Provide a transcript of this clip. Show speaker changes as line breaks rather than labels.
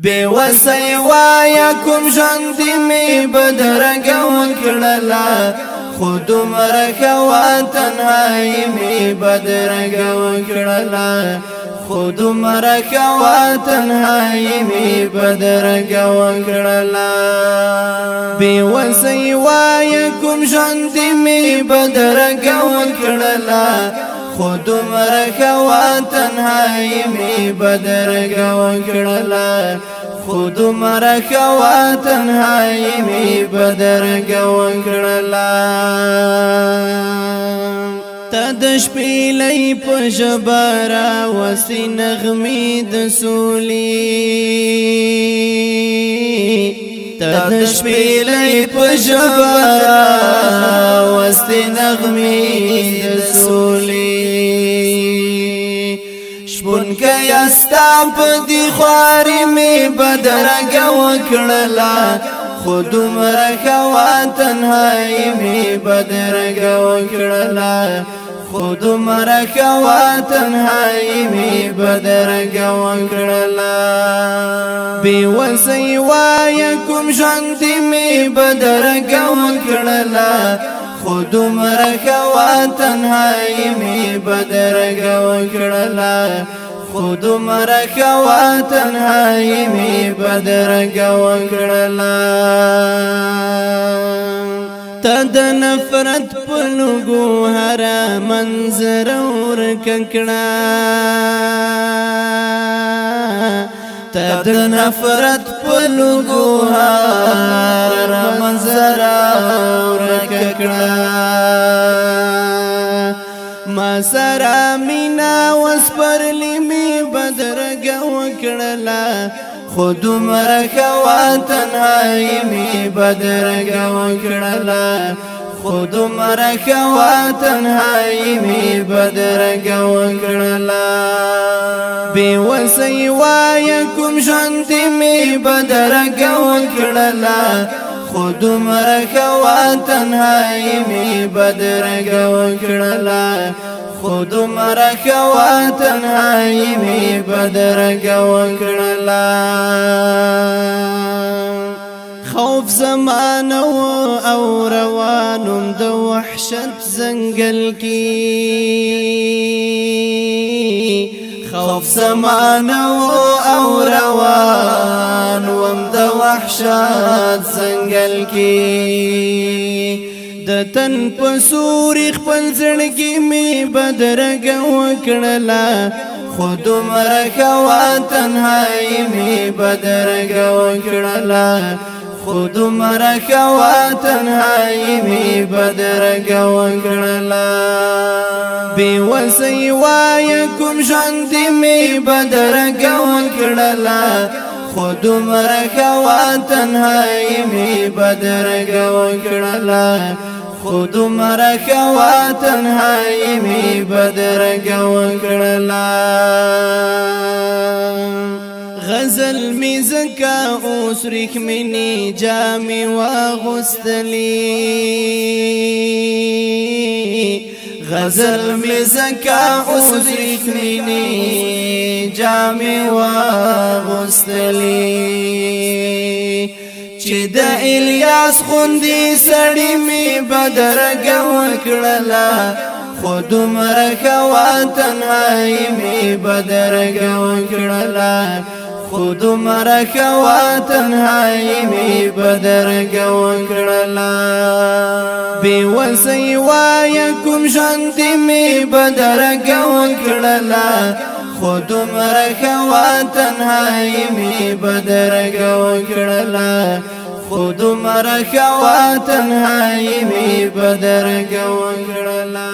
بے وسی وایا کوم ژوند می بدرګ وکړلا خود مرکوا تنهایی می بدرګ وکړلا خود مرکوا تنهایی می بدرګ وکړلا بے وسی وایا کوم ژوند می بدرګ وکړلا خود مرکوا تنهایی می بدرګ وکړلا خود مرکوا تنهایی می بدرګ وکړلا تد شپېلې په ژبارا وسې نغمې د سولې تد شپېلې په ژبارا وسې نغمې د سولې شپون کې استا په دي خواري می بدرګ وکړلا خود مرکوا تنهایی می بدرګ وکړلا خود مرکوا تنهایی می بدرګ وکړلا بے وسی وایا کوم ژوند می بدرګ وکړلا خود مرکوا تنهایی می بدرګ وکړلا خود مرکوا تنهایی می بدرګ وکړلا تد نفرت پلوګو هر منظر ورککړه تد نفرت پلوګو هر منظر ورککړه ما سرا مینا وسپرلی می بدرګ وکړلا خود مرکوا تنهایی می بدرګ وکړلا خود مرکوا تنهایی می بدرګ وکړلا بے وسی وایا کوم ژوند می بدرګ وکړلا خود مرکوا تنهایی می بدرګ وکړلا خود مرکوا تنهایی می بدرګ وکړلا خوف زمانه او روانم د وحشت زنګل کی خوف زمانه او روانم د وحشت زنګل کی د تن په سوري خپل زړګي می بدرګ وکړلا خود مرکوا تنهایی می بدرګ وکړلا خود مرکوا تنهایی می بدرګ وکړلا بے وسی وایا کوم ژوند می بدرګ وکړلا خود مرکوا تنهایی می بدرګ وکړلا خود مرکوا تنهایی می بدرګ وکړلا غزل می زکا اوس رخمنی جامې واغوستلی غزل می زکا اوس رخمنی جامې واغوستلی چې د الیاس خوندې سړی می بدرګ وکړلا خود مرکوا تنهایی می بدرګ وکړلا خود مرکوا تنهایی می بدرګ وکړلا بے وسی وایا کوم ژوند می بدرګ وکړلا خود مرکوا تنهایی می بدرګ وکړلا خود مرکوا تنهایی می بدرګ وکړلا